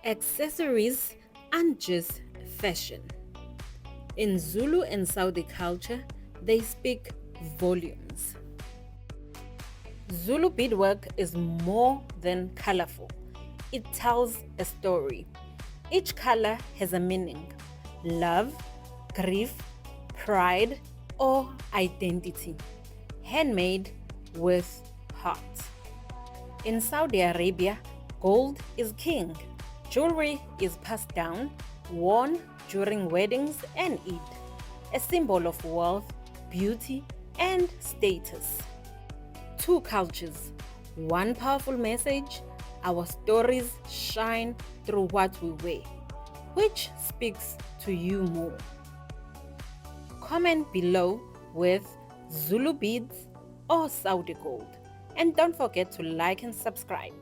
Accessories aren't just fashion. In Zulu and Saudi culture, they speak volumes. Zulu beadwork is more than colorful, it tells a story. Each color has a meaning: love, grief, pride, or identity. Handmade with heart. In Saudi Arabia, gold is king. Jewelry is passed down, worn during weddings and Eid, a symbol of wealth, beauty, and status. Two cultures, one powerful message. Our stories shine through what we wear. Which speaks to you more? Comment below with Zulu beads or Saudi gold. And don't forget to like and subscribe.